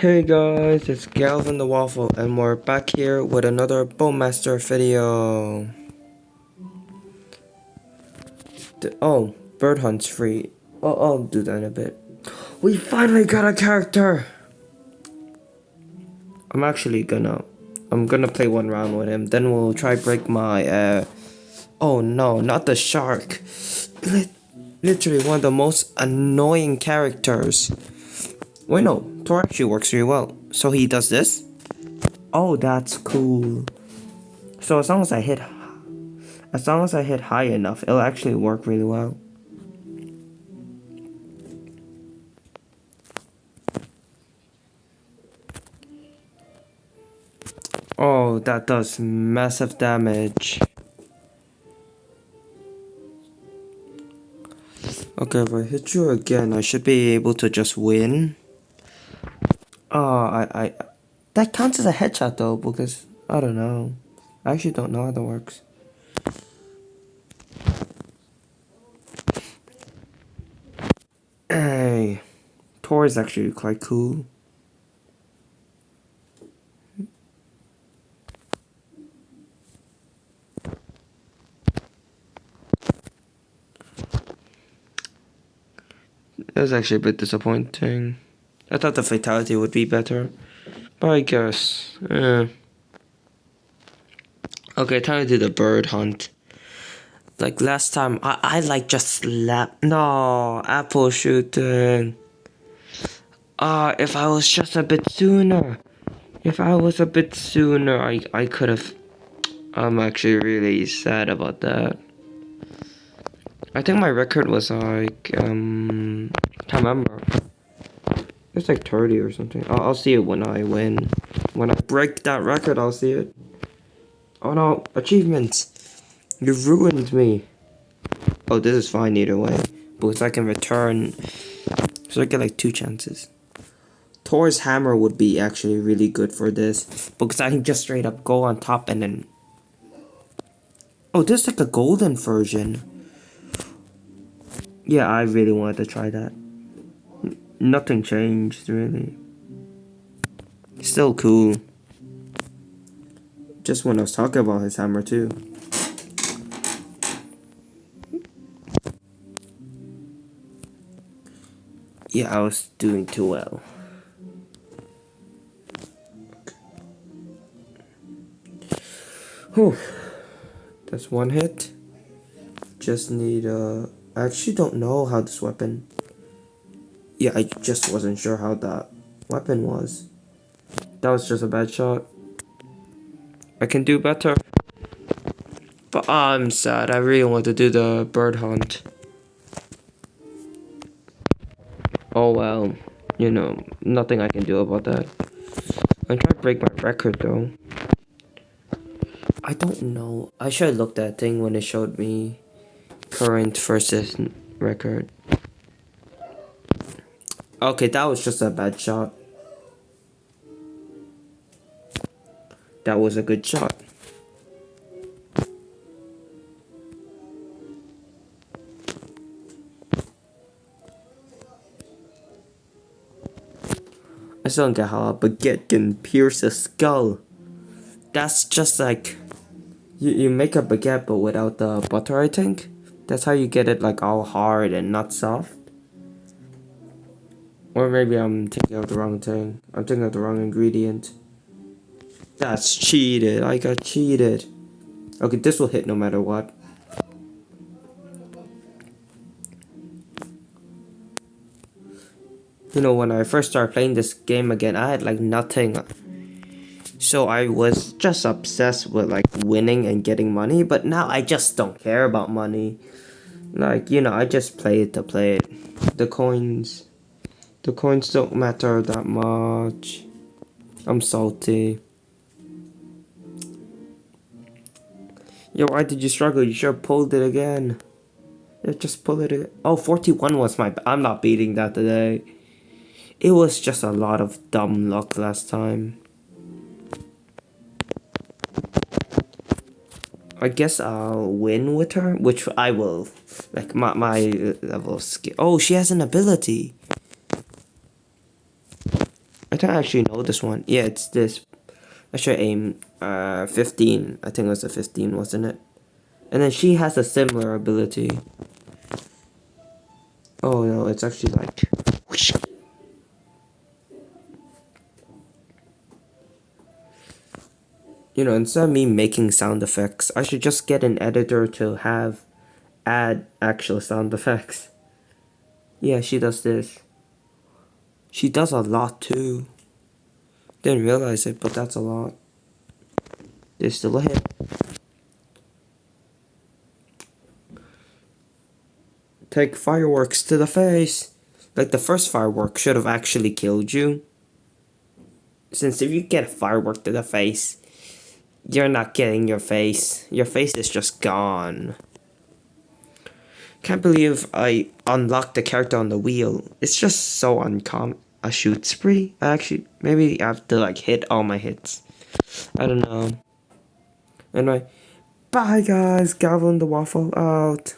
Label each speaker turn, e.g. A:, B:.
A: Hey guys, it's Galvin the Waffle, and we're back here with another Bowmaster video. Bird Hunt's free. I'll do that in a bit. We finally got a character! I'm gonna play one round with him, then we'll try break my, oh no, not the shark. Literally one of the most annoying characters. Wait, no, Thor actually works really well. So he does this? Oh, that's cool. So as long as I hit high enough, it'll actually work really well. Oh, that does massive damage. Okay, if I hit you again, I should be able to just win. That counts as a headshot though, because I don't know. I actually don't know how that works. Hey, Thor is actually quite cool. That was actually a bit disappointing. I thought the fatality would be better, but I guess, Okay, time to do the bird hunt. Like last time, I like just slapped. No, apple shooting. If I was just a bit sooner. If I was a bit sooner, I could have. I'm actually really sad about that. I think my record was like, can't remember. It's like 30 or something. I'll see it when I win. When I break that record, I'll see it. Oh no, achievements. You've ruined me. Oh, this is fine either way. Because I can return. So I get like 2 chances. Thor's hammer would be actually really good for this. Because I can just straight up go on top and then... Oh, this is like a golden version. Yeah, I really wanted to try that. Nothing changed, really. Still cool. Just when I was talking about his hammer too. Yeah, I was doing too well. Whew. That's one hit. Just need I actually don't know how this weapon. Yeah, I just wasn't sure how that weapon was. That was just a bad shot. I can do better. But I'm sad. I really want to do the bird hunt. Oh well. You know, nothing I can do about that. I'm trying to break my record though. I don't know. I should have looked at that thing when it showed me current versus record. Okay, that was just a bad shot. That was a good shot. I still don't get how a baguette can pierce a skull. That's just like... You make a baguette but without the butter, I think. That's how you get it like all hard and not soft. Or maybe I'm thinking of the wrong thing. I'm thinking of the wrong ingredient. That's cheated. I got cheated. Okay, this will hit no matter what. You know, when I first started playing this game again, I had like nothing. So I was just obsessed with like winning and getting money. But now I just don't care about money. Like, you know, I just play it to play it. The coins don't matter that much. I'm salty. Yo, why did you struggle? You should have pulled it again. Yeah, just pull it again. Oh, 41 was my... I'm not beating that today. It was just a lot of dumb luck last time. I guess I'll win with her, which I will. Like, my level of skill. Oh, she has an ability. I don't actually know this one. Yeah, it's this. I should aim 15. I think it was a 15, wasn't it? And then she has a similar ability. Oh no, it's actually like whoosh. You know, instead of me making sound effects, I should just get an editor to add actual sound effects. Yeah, she does this. She does a lot too. Didn't realize it, but that's a lot. There's still a hit. Take fireworks to the face. Like the first firework should have actually killed you. Since if you get a firework to the face, you're not getting your face. Your face is just gone. Can't believe I unlocked the character on the wheel. It's just so uncommon. A shoot spree? Actually, maybe I have to like hit all my hits. I don't know. Anyway, bye guys. Gavin the Waffle out.